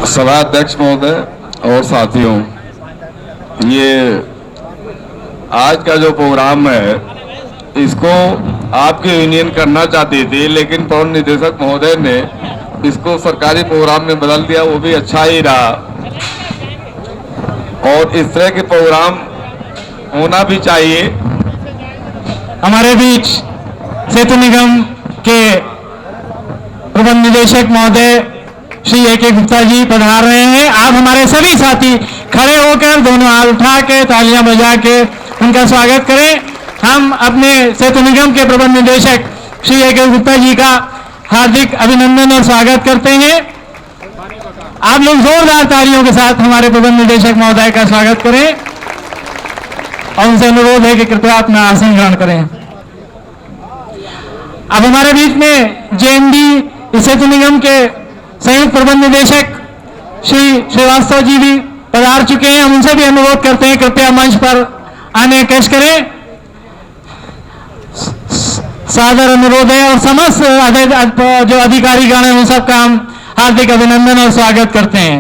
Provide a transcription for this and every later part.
सभा अध्यक्ष महोदय और साथियों, ये आज का जो प्रोग्राम है इसको आपकी यूनियन करना चाहती थी, लेकिन प्रबंध निदेशक महोदय ने इसको सरकारी प्रोग्राम में बदल दिया। वो भी अच्छा ही रहा और इस तरह के प्रोग्राम होना भी चाहिए। हमारे बीच सेतु निगम के प्रबंध निदेशक महोदय श्री A.K. गुप्ता जी पधार रहे हैं। आप हमारे सभी साथी खड़े होकर दोनों हाथ उठा के तालियां बजा के उनका स्वागत करें। हम अपने सेतु निगम के प्रबंध निदेशक श्री A.K. गुप्ता जी का हार्दिक अभिनंदन और स्वागत करते हैं। आप लोग जोरदार तालियों के साथ हमारे प्रबंध निदेशक महोदय का स्वागत करें और उनसे अनुरोध है कि कृपया अपना आसन ग्रहण करें। अब हमारे बीच में JND सेतु निगम के संयुक्त प्रबंध निदेशक श्री श्रीवास्तव जी भी पधार चुके हैं। हम उनसे भी अनुरोध करते हैं कृपया मंच पर आने कश करें। सादर अनुरोध है और समस्त जो अधिकारीगण हैं उन सबका हम हार्दिक अभिनंदन और स्वागत करते हैं।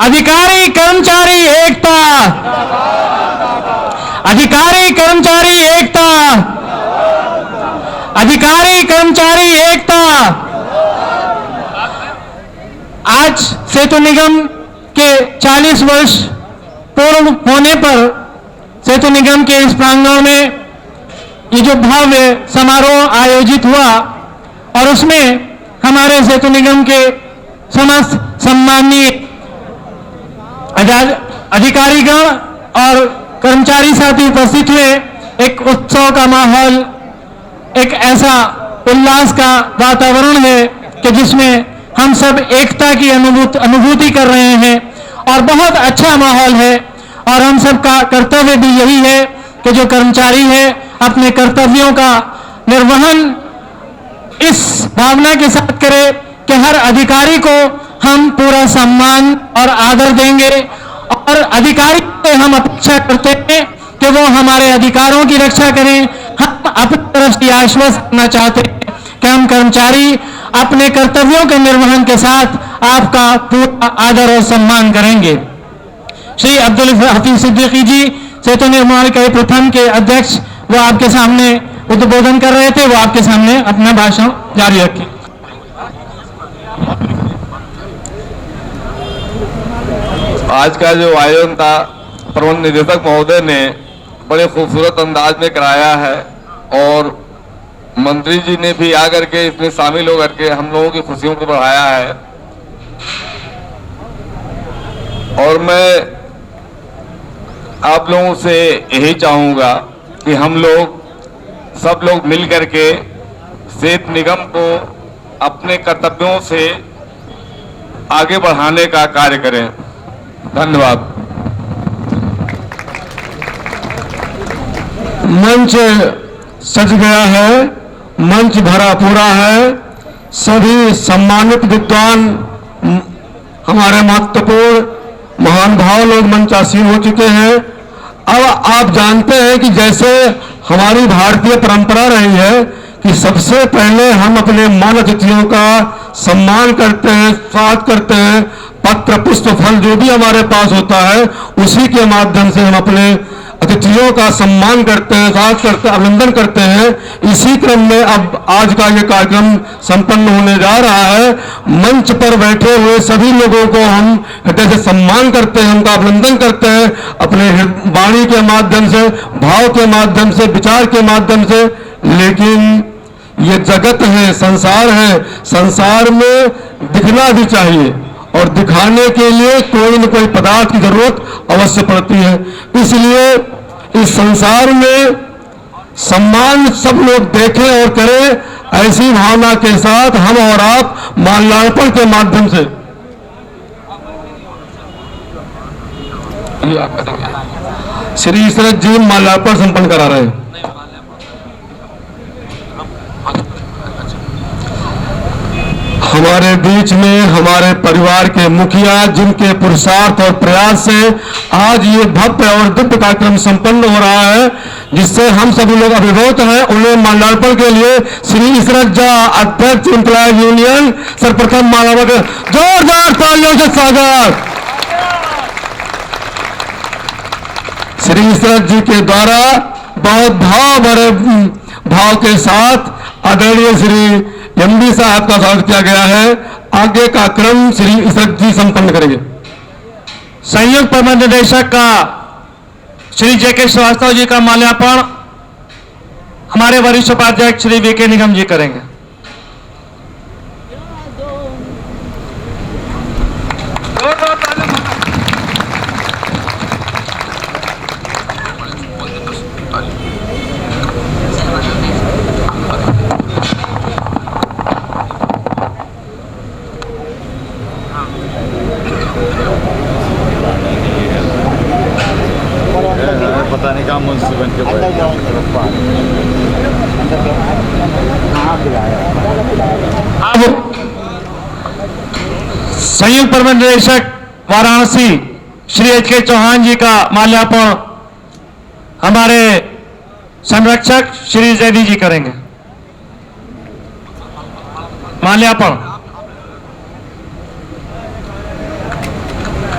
अधिकारी कर्मचारी एकता, अधिकारी कर्मचारी एकता, अधिकारी कर्मचारी एकता। आज सेतु निगम के 40 वर्ष पूर्ण होने पर सेतु निगम के इस प्रांगण में ये जो भव्य समारोह आयोजित हुआ और उसमें हमारे सेतु निगम के समस्त सम्माननीय अधिकारीगण और कर्मचारी साथी उपस्थित हुए। एक उत्सव का माहौल, एक ऐसा उल्लास का वातावरण है कि जिसमें हम सब एकता की अनुभूति कर रहे हैं और बहुत अच्छा माहौल है। और हम सबका कर्तव्य भी यही है कि जो कर्मचारी है अपने कर्तव्यों का निर्वहन इस भावना के साथ करे कि हर अधिकारी को हम पूरा सम्मान और आदर देंगे और अधिकारी से हम अपेक्षा करते हैं कि वो हमारे अधिकारों की रक्षा करें। हम अपनी तरफ से आश्वस्त करना चाहते हैं कि हम कर्मचारी अपने कर्तव्यों के निर्वहन के साथ आपका पूरा आदर और सम्मान करेंगे। श्री अब्दुल हफीज सिद्दीकी जी सेतु निर्माण इकाई प्रथम के अध्यक्ष वो आपके सामने उद्बोधन कर रहे थे। वो आपके सामने अपना भाषण जारी रखें। आज का जो आयोजन था प्रबंध निदेशक महोदय ने बड़े खूबसूरत अंदाज में कराया है और मंत्री जी ने भी आकर के इसमें शामिल होकर के हम लोगों की खुशियों को बढ़ाया है। और मैं आप लोगों से यही चाहूंगा कि हम लोग सब लोग मिल करके सेतु निगम को अपने कर्तव्यों से आगे बढ़ाने का कार्य करें। धन्यवाद। मंच सज गया है, मंच भरा पूरा है। सभी सम्मानित विद्वान हमारे महत्वपूर्ण महान भाव लोग मंचासीन हो चुके हैं। अब आप जानते हैं कि जैसे हमारी भारतीय परंपरा रही है कि सबसे पहले हम अपने मान अतिथियों का सम्मान करते हैं, स्वागत करते हैं। पत्र पुष्प फल जो भी हमारे पास होता है उसी के माध्यम से हम अपने अतिथियों का सम्मान करते हैं, स्वागत करते हैं, अभिनंदन करते हैं। इसी क्रम में अब आज का ये कार्यक्रम संपन्न होने जा रहा है। मंच पर बैठे हुए सभी लोगों को हम हृदय से सम्मान करते हैं, उनका अभिनंदन करते हैं अपने वाणी के माध्यम से, भाव के माध्यम से, विचार के माध्यम से। लेकिन ये जगत है, संसार है, संसार में दिखना भी चाहिए और दिखाने के लिए कोई न कोई पदार्थ की जरूरत अवश्य पड़ती है। इसलिए इस संसार में सम्मान सब लोग देखें और करें, ऐसी भावना के साथ हम और आप माल्यार्पण के माध्यम से श्री ईश्वरत जी माल्यार्पण संपन्न करा रहे हैं। हमारे हमारे बीच में हमारे परिवार के मुखिया, जिनके पुरुषार्थ और प्रयास से आज ये भव्य और दिव्य कार्यक्रम संपन्न हो रहा है, जिससे हम सभी लोग अभिभूत हैं। उन्हें माल्यार्पण के लिए श्री इसरत झा, अध्यक्ष एम्प्लॉय यूनियन, सर्वप्रथम माल्यार्पण, जोरदार तालियों से स्वागत। श्री इसरत जी के द्वारा बहुत भाव के साथ आदरणीय श्री एमडी साहब का स्वागत किया गया है। आगे का क्रम श्री इसरत जी संपन्न करेंगे। संयुक्त प्रबंध निदेशक का श्री जेके श्रीवास्तव जी का माल्यार्पण हमारे वरिष्ठ उपाध्यक्ष श्री वीके निगम जी करेंगे। पता नहीं कहाँ मुंशी बन के अब संयुक्त प्रबंध निदेशक वाराणसी श्री एच.के. चौहान जी का माल्यार्पण हमारे संरक्षक श्री जैदी जी करेंगे। माल्यार्पण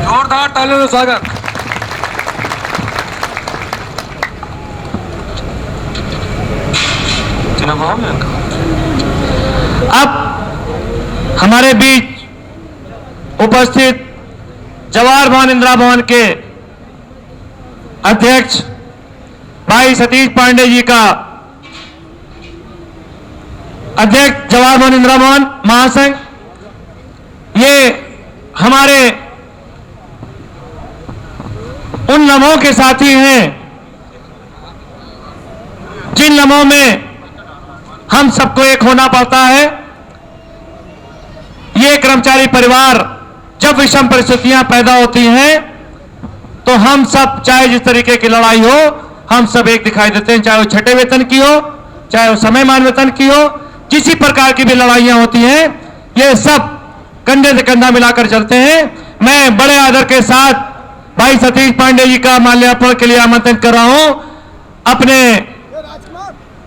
जोरदार तालियों से स्वागत। अब हमारे बीच उपस्थित जवाहर भवन इंदिरा भवन के अध्यक्ष भाई सतीश पांडे जी का, अध्यक्ष जवाहर भवन इंदिरा भवन महासंघ, ये हमारे उन लम्हों के साथी हैं जिन लम्हों में हम सबको एक होना पड़ता है। ये कर्मचारी परिवार जब विषम परिस्थितियां पैदा होती हैं तो हम सब, चाहे जिस तरीके की लड़ाई हो, हम सब एक दिखाई देते हैं। चाहे वो छठे वेतन की हो, चाहे वो समयमान वेतन की हो, किसी प्रकार की भी लड़ाइयां होती हैं, ये सब कंधे से कंधा मिलाकर चलते हैं। मैं बड़े आदर के साथ भाई सतीश पांडे जी का माल्यार्पण के लिए आमंत्रित कर रहा हूं अपने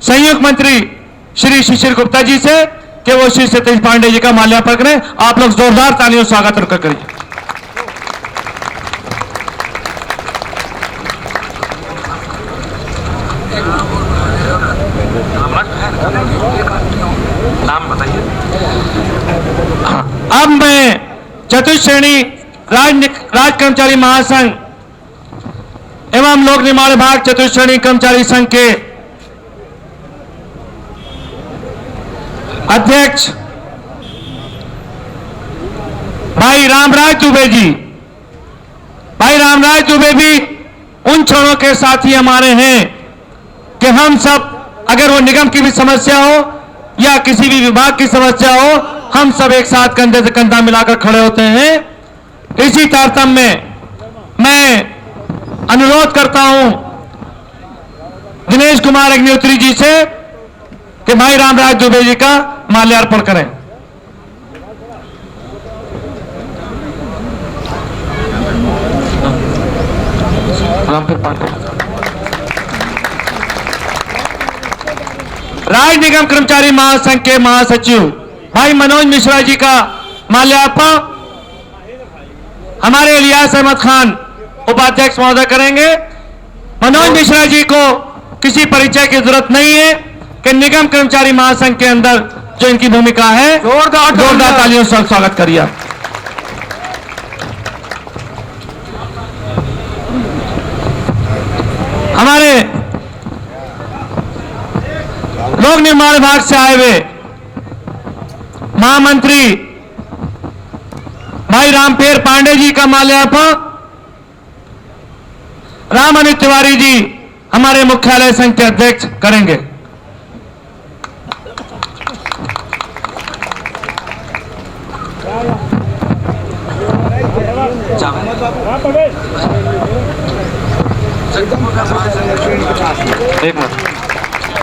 संयुक्त मंत्री श्री शिशिर गुप्ता जी से कि वो श्री सतीश पांडे जी का माल्यार्पण करें। आप लोग जोरदार तालियों से स्वागत करिए। अब मैं चतुश्रेणी राज कर्मचारी महासंघ एवं लोक निर्माण विभाग चतुश्रेणी कर्मचारी संघ के अध्यक्ष भाई रामराज दुबे जी, भाई रामराज दुबे भी उन क्षणों के साथी हमारे हैं कि हम सब, अगर वो निगम की भी समस्या हो या किसी भी विभाग की समस्या हो, हम सब एक साथ कंधे से कंधा मिलाकर खड़े होते हैं। इसी तारतम्य में मैं अनुरोध करता हूं दिनेश कुमार अग्निहोत्री जी से कि भाई रामराज दुबे जी का माल्यार्पण करें। राज्य निगम कर्मचारी महासंघ के महासचिव भाई मनोज मिश्रा जी का माल्यार्पण हमारे इलियास अहमद खान उपाध्यक्ष महोदय करेंगे। मनोज मिश्रा जी को किसी परिचय की जरूरत नहीं है कि निगम कर्मचारी महासंघ के अंदर जो इनकी भूमिका है, जोरदार तालियों से स्वागत करिए। हमारे लोक निर्माण विभाग से आए हुए महामंत्री भाई रामपेर पांडे जी का माल्यार्पण रामानुज तिवारी जी हमारे मुख्यालय संघ के अध्यक्ष करेंगे।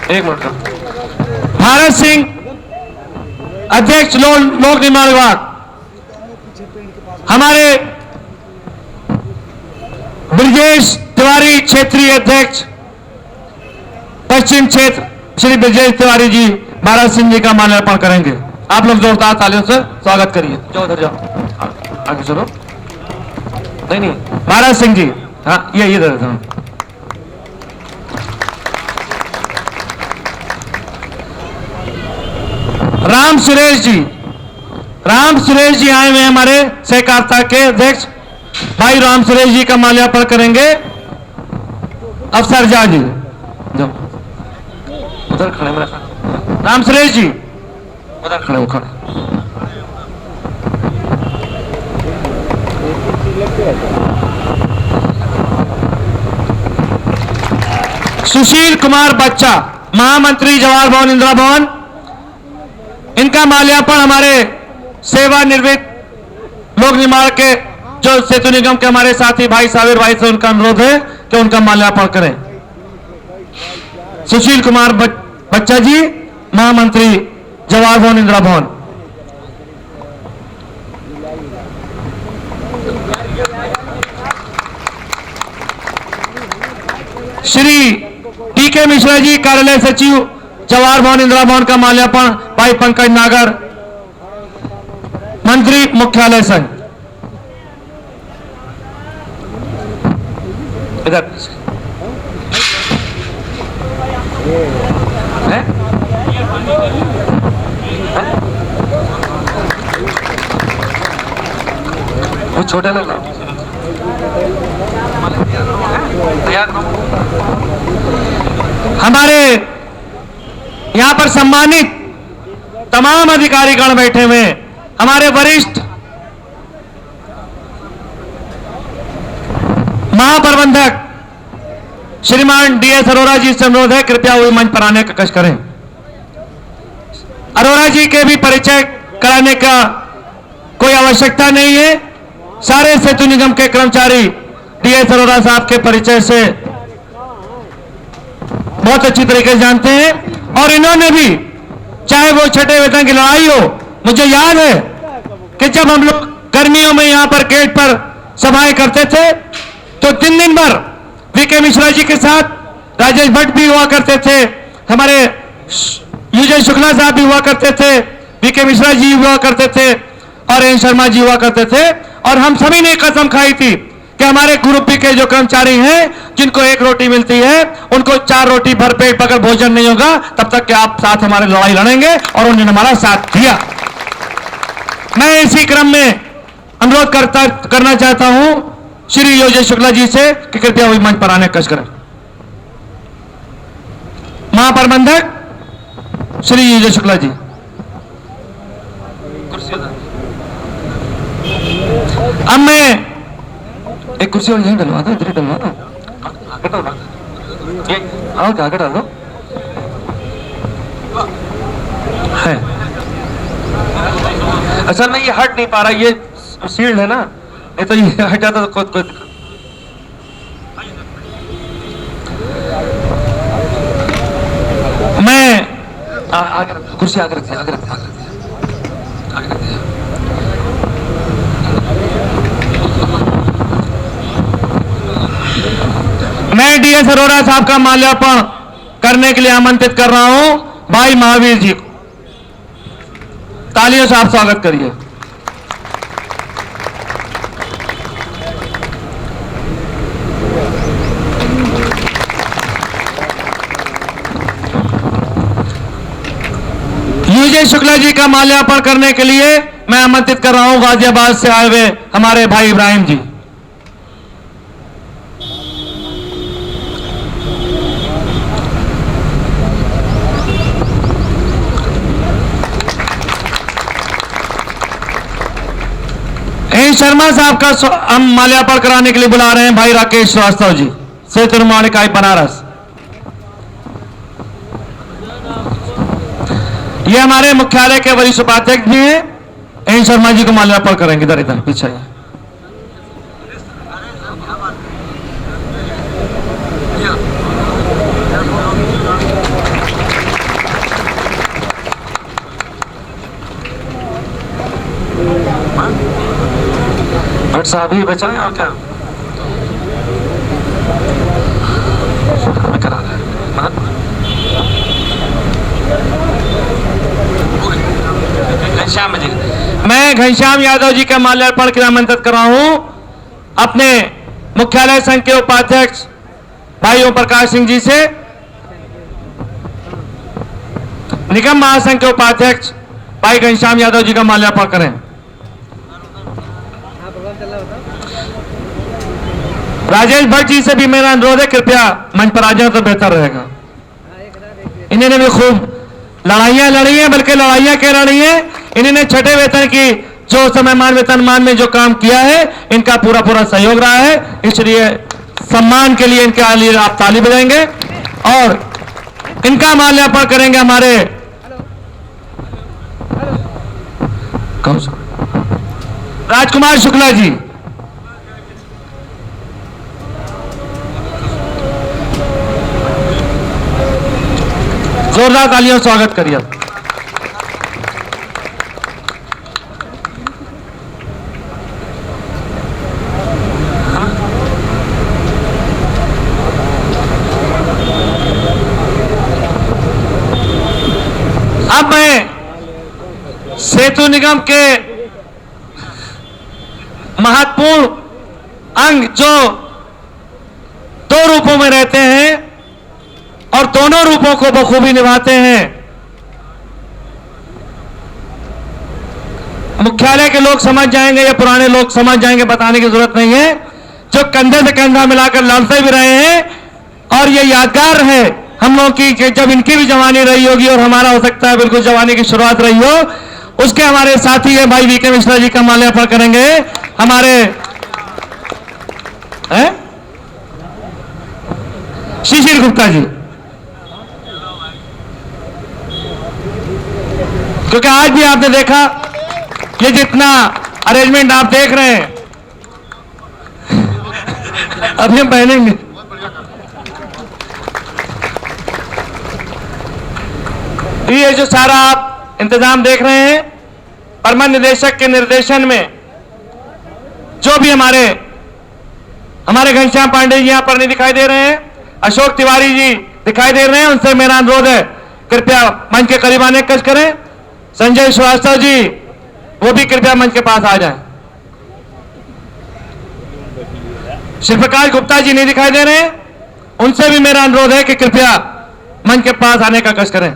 एक मिनट भारत सिंह अध्यक्ष लोक निर्माण विभाग, हमारे ब्रजेश तिवारी क्षेत्रीय अध्यक्ष पश्चिम क्षेत्र श्री ब्रजेश तिवारी जी महाराज सिंह जी का माल्यार्पण करेंगे। आप लोग जोरदार तालियों से स्वागत करिए। जाओ उधर जाओ, आगे चलो। नहीं महाराज सिंह जी, हाँ ये इधर। राम सुरेश जी आए हुए हमारे सहकारिता के अध्यक्ष भाई राम सुरेश जी का माल्यार्पण करेंगे। अफसर जा जी जाओ उधर खड़े, मेरा राम सुरेश जी उधर खड़े हो, खड़े। सुशील कुमार बच्चा, महामंत्री जवाहर भवन इंदिरा भवन, इनका माल्यार्पण हमारे सेवानिवृत्त लोक निर्माण के जो सेतु निगम के हमारे साथी भाई साबिर भाई से उनका अनुरोध है कि उनका माल्यार्पण करें। सुशील कुमार बच्चा जी, महामंत्री जवाहर भवन इंदिरा भवन। श्री टीके मिश्रा जी, कार्यालय सचिव जवाहर भवन इंदिरा भवन का माल्यार्पण भाई पंकज नागर, मंत्री मुख्यालय संघ। इधर है? वो छोटे लग रहा हमारे यहां पर सम्मानित तमाम अधिकारीगण बैठे हुए, हमारे वरिष्ठ महाप्रबंधक श्रीमान डीएस अरोरा जी से अनुरोध है कृपया वही मंच पर आने का कष्ट करें। अरोरा जी के भी परिचय कराने का कोई आवश्यकता नहीं है, सारे सेतु निगम के कर्मचारी डीएस अरोरा साहब के परिचय से बहुत अच्छी तरीके से जानते हैं। और इन्होंने भी, चाहे वो छठे वेतन की लड़ाई हो, मुझे याद है कि जब हम लोग गर्मियों में यहां पर गेट पर सभाएं करते थे तो दिन भर वीके मिश्रा जी के साथ राजेश भट्ट भी हुआ करते थे, हमारे यूजे शुक्ला साहब भी हुआ करते थे, वीके मिश्रा जी हुआ करते थे और एन शर्मा जी हुआ करते थे। और हम सभी ने कसम खाई थी कि हमारे ग्रुप के जो कर्मचारी हैं जिनको एक रोटी मिलती है उनको 4 रोटी भर पेट पकड़ भोजन नहीं होगा तब तक कि आप साथ हमारे लड़ाई लड़ेंगे, और उन्होंने हमारा साथ दिया। मैं इसी क्रम में अनुरोध करना चाहता हूं श्री योजे शुक्ला जी से कि कृपया वही मंच पर आने कष्ट करें। महाप्रबंधक श्री योजे शुक्ला जी, अब मैं एक कुर्सी और यहीं डलवा दो, इधर डलवा दो, आगे डाल दो। है असल में ये हट नहीं पा रहा, ये सील्ड है ना, नहीं तो ये हट जाता तो खुद खुद। मैं कुर्सी आगे रख दिया, आगे रख दिया, आगे रख दिया। मैं डीएस अरोरा साहब का माल्यार्पण करने के लिए आमंत्रित कर रहा हूं भाई महावीर जी को। तालियों से आप स्वागत करिए। यूजे शुक्ला जी का माल्यार्पण करने के लिए मैं आमंत्रित कर रहा हूं गाजियाबाद से आए हुए हमारे भाई इब्राहिम जी। एन शर्मा साहब का हम माल्यार्पण कराने के लिए बुला रहे हैं भाई राकेश श्रीवास्तव जी, सेतु निर्माण इकाई बनारस। ये हमारे मुख्यालय के वरिष्ठ उपाध्यक्ष भी हैं, एन शर्मा जी को माल्यार्पण करेंगे। इधर इधर पीछे डॉक्टर साहब ही बचाएं और क्या करा रहा है। घनश्याम जी, मैं घनश्याम यादव जी का माल्यार्पण के आमंत्रित कर रहा हूं अपने मुख्यालय संघ के उपाध्यक्ष भाई ओम प्रकाश सिंह जी से, निगम महासंघ के उपाध्यक्ष भाई घनश्याम यादव जी का माल्यार्पण करें। राजेश भट्ट जी से भी मेरा अनुरोध है, कृपया मंच पर आ जाए तो बेहतर रहेगा। इन्होंने भी खूब लड़ाइयां लड़ी हैं, बल्कि लड़ाइयां क्या लड़ी हैं, इन्होंने छठे वेतन की जो समयमान वेतनमान में जो काम किया है, इनका पूरा पूरा सहयोग रहा है। इसलिए सम्मान के लिए इनके लिए आप ताली बजाएंगे और इनका माल्यार्पण करेंगे हमारे राजकुमार शुक्ला जी। जोरदार तालियों से स्वागत करिए। अब मैं सेतु निगम के महत्वपूर्ण अंग जो दो रूपों में रहते हैं और दोनों रूपों को बखूबी निभाते हैं, मुख्यालय के लोग समझ जाएंगे या पुराने लोग समझ जाएंगे, बताने की जरूरत नहीं है, जो कंधे से कंधा मिलाकर लड़ते भी रहे हैं। और ये यादगार है हम लोग की कि जब इनकी भी जवानी रही होगी और हमारा हो सकता है बिल्कुल जवानी की शुरुआत रही हो, उसके हमारे साथी है भाई वीके मिश्रा जी का माल्यार्पण करेंगे। हमारे शिशिर गुप्ता जी, क्योंकि आज भी आपने देखा ये जितना अरेंजमेंट आप देख रहे हैं अभी हम पहनेंगे। ये जो सारा आप इंतजाम देख रहे हैं, प्रबंध निदेशक के निर्देशन में जो भी हमारे घनश्याम पांडे जी यहां पर नहीं दिखाई दे रहे हैं, अशोक तिवारी जी दिखाई दे रहे हैं, उनसे मेरा अनुरोध है कृपया मंच के करीब आने का कष्ट करें। संजय श्रीवास्तव जी वो भी कृपया मंच के पास आ जाएं। शिल्पकार गुप्ता जी नहीं दिखाई दे रहे हैं, उनसे भी मेरा अनुरोध है कि कृपया मंच के पास आने का कष्ट करें।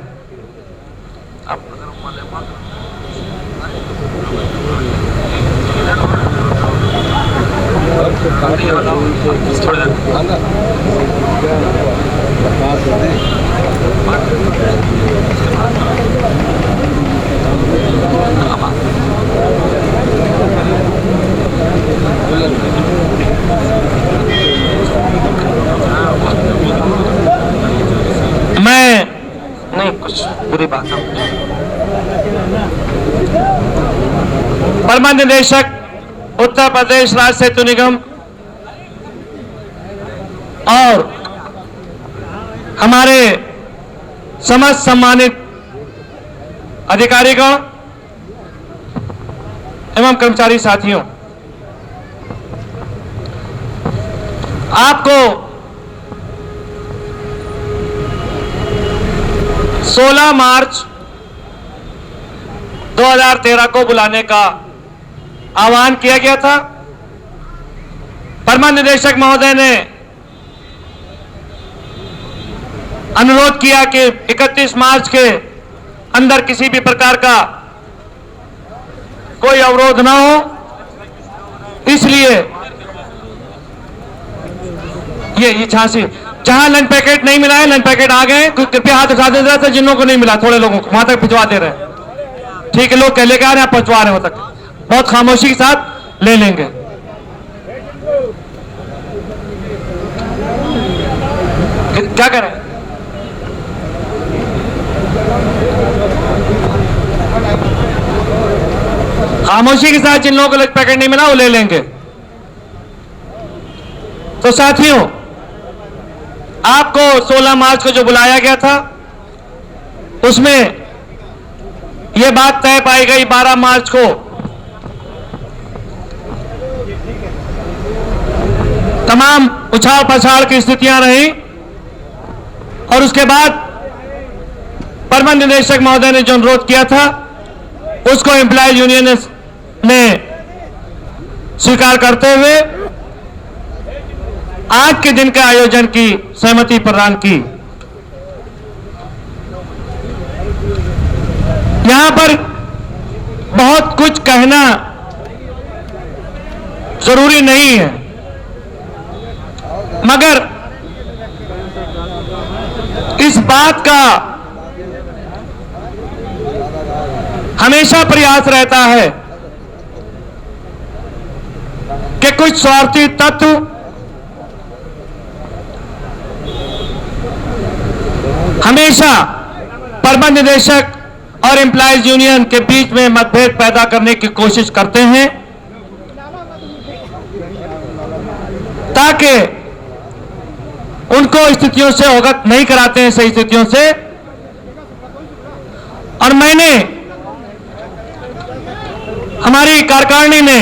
मैं नहीं कुछ बुरी बात है। प्रबंध निदेशक उत्तर प्रदेश राज्य सेतु निगम और हमारे समस्त सम्मानित अधिकारीगण एवं कर्मचारी साथियों, आपको 16 मार्च 2013 को बुलाने का आह्वान किया गया था। प्रबंध निदेशक महोदय ने अनुरोध किया कि 31 मार्च के अंदर किसी भी प्रकार का कोई अवरोध ना हो, इसलिए ये झांसी जहां लंच पैकेट नहीं मिला है, लंच पैकेट आ गए, कृपया हाथ उठा दे रहे थे जिन लोगों को नहीं मिला, थोड़े लोगों को वहां तक भिजवा दे रहे हैं। ठीक है, लोग कह लेके आ रहे हैं, पहुंचवा रहे हो तक, बहुत खामोशी के साथ ले लेंगे। क्या करें? खामोशी के साथ जिन लोगों को लंच पैकेट नहीं मिला वो ले लेंगे। तो साथियों, आपको 16 मार्च को जो बुलाया गया था उसमें यह बात तय पाई गई 12 मार्च को तमाम उछाल पछाड़ की स्थितियां रही और उसके बाद प्रबंध निदेशक महोदय ने जो अनुरोध किया था उसको एम्प्लॉयज यूनियन ने स्वीकार करते हुए आज के दिन के आयोजन की सहमति प्रदान की। यहां पर बहुत कुछ कहना जरूरी नहीं है, मगर इस बात का हमेशा प्रयास रहता है कि कुछ स्वार्थी तत्व हमेशा प्रबंध निदेशक और एम्प्लॉयज यूनियन के बीच में मतभेद पैदा करने की कोशिश करते हैं ताकि उनको स्थितियों से अवगत नहीं कराते हैं, सही स्थितियों से। और मैंने हमारी कार्यकारिणी में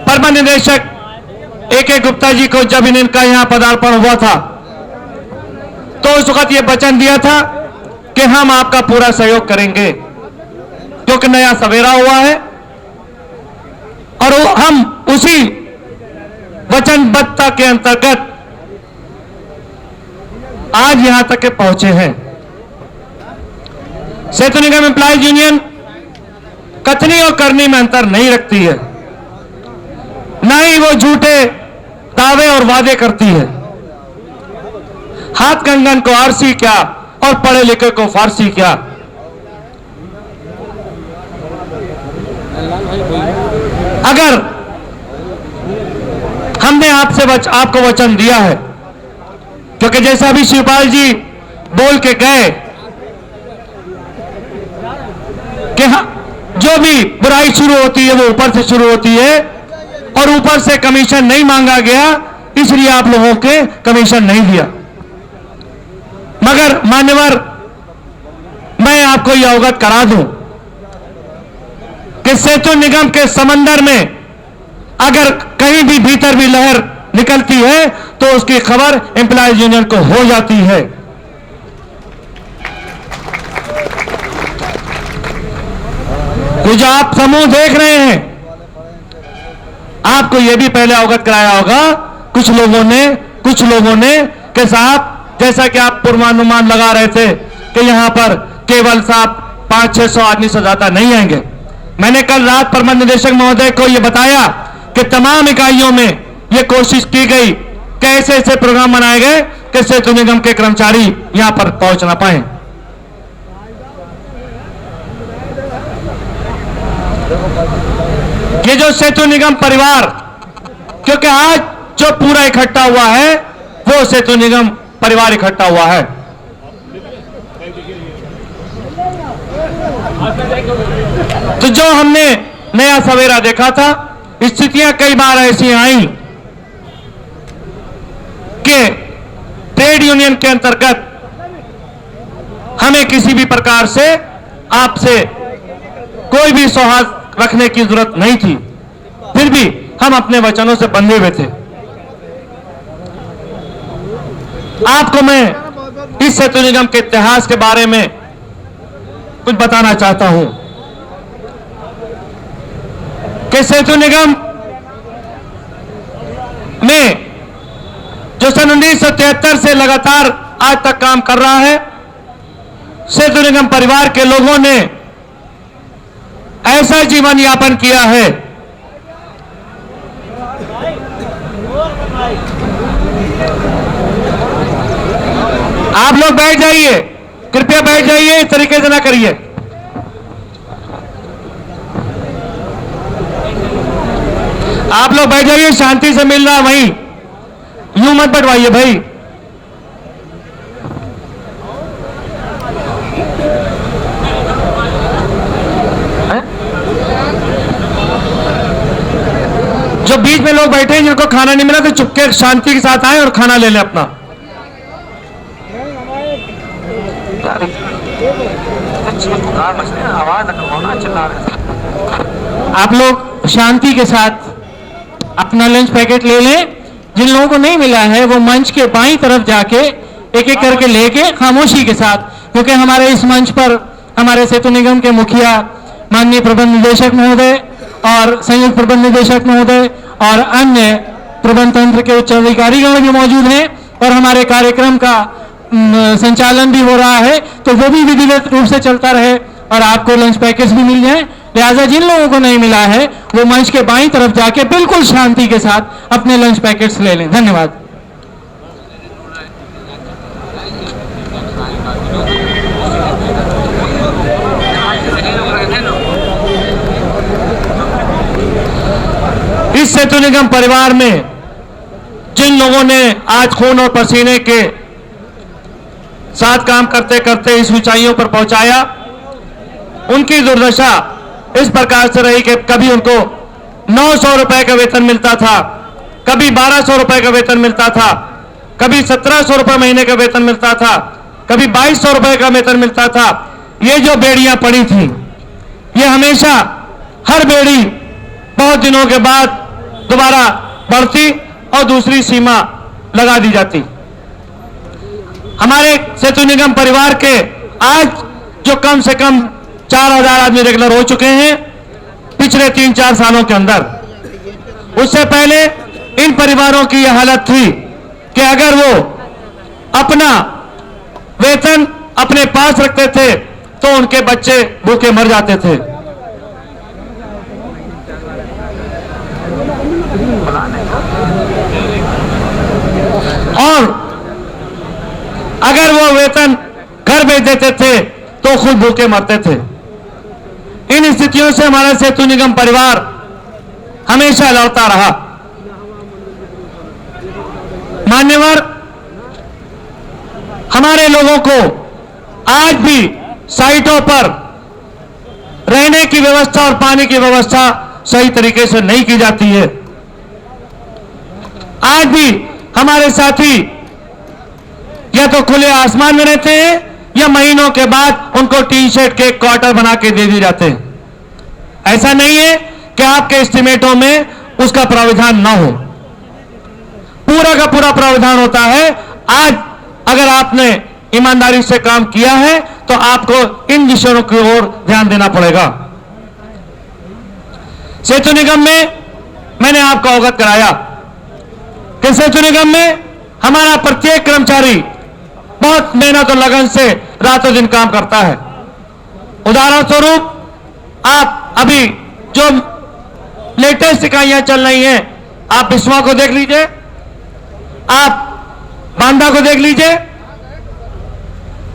प्रबंध निदेशक A.K. गुप्ता जी को जब इनका यहां पदार्पण हुआ था तो उस वक्त यह वचन दिया था कि हम आपका पूरा सहयोग करेंगे, क्योंकि नया सवेरा हुआ है और हम उसी वचनबद्धता के अंतर्गत आज यहां तक के पहुंचे हैं। सेतु निगम एम्प्लॉयज यूनियन कथनी और करनी में अंतर नहीं रखती है, ना ही वो झूठे दावे और वादे करती है। हाथ कंगन को आरसी क्या और पढ़े लिखे को फारसी क्या। अगर हमने आपको वचन दिया है, क्योंकि जैसा अभी शिवपाल जी बोल के गए कि जो भी बुराई शुरू होती है वो ऊपर से शुरू होती है और ऊपर से कमीशन नहीं मांगा गया, इसलिए आप लोगों के कमीशन नहीं दिया। मगर मान्यवर, मैं आपको यह अवगत करा दूं कि सेतु निगम के समंदर में अगर कहीं भी भीतर भी लहर निकलती है तो उसकी खबर एम्प्लॉयज यूनियन को हो जाती है। ये जो आप समूह देख रहे हैं, आपको यह भी पहले अवगत कराया होगा कुछ लोगों ने कि साहब, जैसा कि आप पूर्वानुमान लगा रहे थे कि यहां पर केवल साहब 500-600 आदमी से ज्यादा नहीं आएंगे। मैंने कल रात प्रबंध निदेशक महोदय को यह बताया कि तमाम इकाइयों में यह कोशिश की गई कि ऐसे ऐसे प्रोग्राम बनाए गए कि सेतु निगम के कर्मचारी यहां पर पहुंच ना पाए। ये जो सेतु निगम परिवार, क्योंकि आज जो पूरा इकट्ठा हुआ है वो सेतु निगम परिवार इकट्ठा हुआ है। तो जो हमने नया सवेरा देखा था, स्थितियां कई बार ऐसी आई कि ट्रेड यूनियन के अंतर्गत हमें किसी भी प्रकार से आपसे कोई भी सौहार्द रखने की जरूरत नहीं थी, फिर भी हम अपने वचनों से बंधे हुए थे। आपको मैं इस सेतु निगम के इतिहास के बारे में कुछ बताना चाहता हूं कि सेतु निगम में जो सन 1973 से लगातार आज तक काम कर रहा है, सेतु निगम परिवार के लोगों ने ऐसा जीवन यापन किया है आप लोग बैठ जाइए, कृपया बैठ जाइए, इस तरीके से ना करिए। आप लोग बैठ जाइए, शांति से मिलना वहीं, यूं मत बैठवाइए भाई। जो बीच में लोग बैठे हैं जिनको खाना नहीं मिला तो चुपके शांति के साथ आए और खाना ले लें अपना। आप लोग शांति के साथ अपना लंच पैकेट ले लें। जिन लोगों को नहीं मिला है वो मंच के बाईं तरफ जाके एक एक करके लेके खामोशी के साथ, क्योंकि हमारे इस मंच पर हमारे सेतु निगम के मुखिया माननीय प्रबंध निदेशक महोदय और संयुक्त प्रबंध निदेशक महोदय और अन्य प्रबंध तंत्र के उच्च अधिकारीगण भी मौजूद हैं और हमारे कार्यक्रम का संचालन भी हो रहा है, तो वो भी विधिवत रूप से चलता रहे और आपको लंच पैकेट्स भी मिल जाएं। लिहाजा जिन लोगों को नहीं मिला है वो मंच के बाईं तरफ जाके बिल्कुल शांति के साथ अपने लंच पैकेट्स ले लें। धन्यवाद। इस सेतु निगम परिवार में जिन लोगों ने आज खून और पसीने के साथ काम करते करते इस ऊंचाइयों पर पहुंचाया, उनकी दुर्दशा इस प्रकार से रही कि कभी उनको 900 रुपए का वेतन मिलता था, कभी 1200 रुपए का वेतन मिलता था, कभी 1700 रुपए महीने का वेतन मिलता था, कभी 2200 रुपए का वेतन मिलता था। ये जो बेड़ियां पड़ी थी, ये हमेशा हर बेड़ी बहुत दिनों के बाद दोबारा बढ़ती और दूसरी सीमा लगा दी जाती। हमारे सेतु निगम परिवार के आज जो कम से कम 4000 आदमी रेगुलर हो चुके हैं पिछले 3-4 सालों के अंदर। उससे पहले इन परिवारों की यह हालत थी कि अगर वो अपना वेतन अपने पास रखते थे तो उनके बच्चे भूखे मर जाते थे। और अगर वो वेतन घर भेज देते थे तो खुद भूखे मरते थे। इन स्थितियों से हमारा सेतु निगम परिवार हमेशा लड़ता रहा। मान्यवर, हमारे लोगों को आज भी साइटों पर रहने की व्यवस्था और पानी की व्यवस्था सही तरीके से नहीं की जाती है। आज भी हमारे साथी या तो खुले आसमान में रहते हैं या महीनों के बाद उनको टी शर्ट के क्वार्टर बना के दे दिए जाते हैं। ऐसा नहीं है कि आपके एस्टिमेटों में उसका प्रावधान ना हो, पूरा का पूरा प्रावधान होता है। आज अगर आपने ईमानदारी से काम किया है तो आपको इन विषयों की ओर ध्यान देना पड़ेगा। सेतु निगम में मैंने आपको अवगत कराया कि सेतु निगम में हमारा प्रत्येक कर्मचारी बहुत मेहनत और लगन से रातों दिन काम करता है। उदाहरण स्वरूप आप अभी जो लेटेस्ट इकाइयां चल रही हैं, आप बिस्वा को देख लीजिए, आप बांदा को देख लीजिए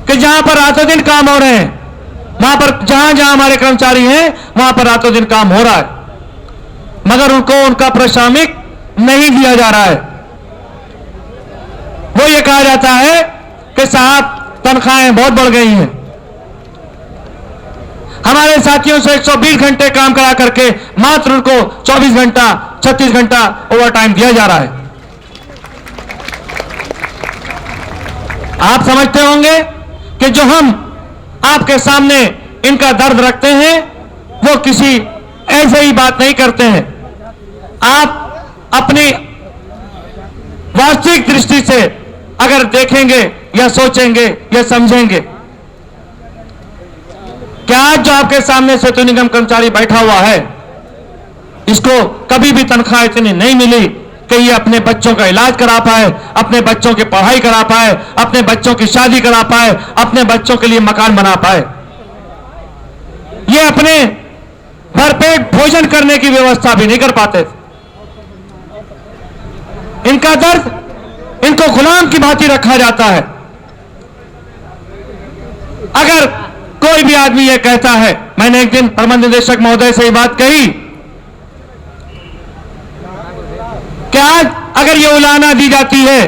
कि जहां पर रातों दिन काम हो रहे हैं, वहां पर जहां जहां हमारे कर्मचारी हैं वहां पर रातों दिन काम हो रहा है, मगर उनको उनका पारिश्रमिक नहीं दिया जा रहा है। वो ये कहा जाता है कि साहब तनख्वाहें बहुत बढ़ गई हैं। हमारे साथियों से 120 घंटे काम करा करके मात्र उनको 24 घंटा 36 घंटा ओवर टाइम दिया जा रहा है। आप समझते होंगे कि जो हम आपके सामने इनका दर्द रखते हैं वो किसी ऐसे ही बात नहीं करते हैं। आप अपनी वास्तविक दृष्टि से अगर देखेंगे या सोचेंगे या समझेंगे कि आज जो आपके सामने सेतु निगम कर्मचारी बैठा हुआ है, इसको कभी भी तनख्वाह इतनी नहीं मिली कि ये अपने बच्चों का इलाज करा पाए, अपने बच्चों की पढ़ाई करा पाए, अपने बच्चों की शादी करा पाए, अपने बच्चों के लिए मकान बना पाए। ये अपने भरपेट भोजन करने की व्यवस्था भी नहीं कर पाते। इनका दर्द, इनको गुलाम की भांति रखा जाता है। अगर कोई भी आदमी यह कहता है, मैंने एक दिन प्रबंध निदेशक महोदय से ये बात कही कि आज अगर ये उलाहना दी जाती है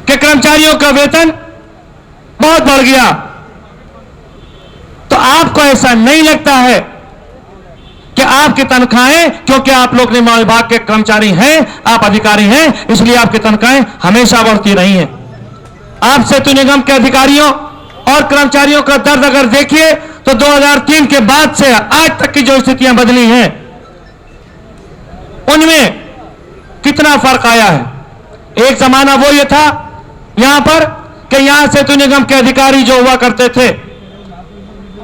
कि कर्मचारियों का वेतन बहुत बढ़ गया, तो आपको ऐसा नहीं लगता है कि आपकी तनख्वाहें, क्योंकि आप लोग निर्माण विभाग के कर्मचारी हैं, आप अधिकारी हैं, इसलिए आपकी तनख्वाहें हमेशा बढ़ती रही हैं। आप सेतु निगम के अधिकारियों और कर्मचारियों का दर्द अगर देखिए तो 2003 के बाद से आज तक की जो स्थितियां बदली हैं, उनमें कितना फर्क आया है। एक जमाना वो ये था यहां पर कि यहां सेतु निगम के अधिकारी जो हुआ करते थे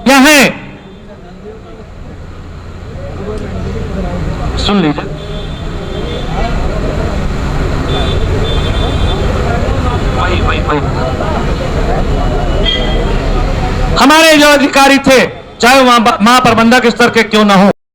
यहां, सुन लीजिए, वही हमारे जो अधिकारी थे चाहे वहां महाप्रबंधक स्तर के क्यों ना हो,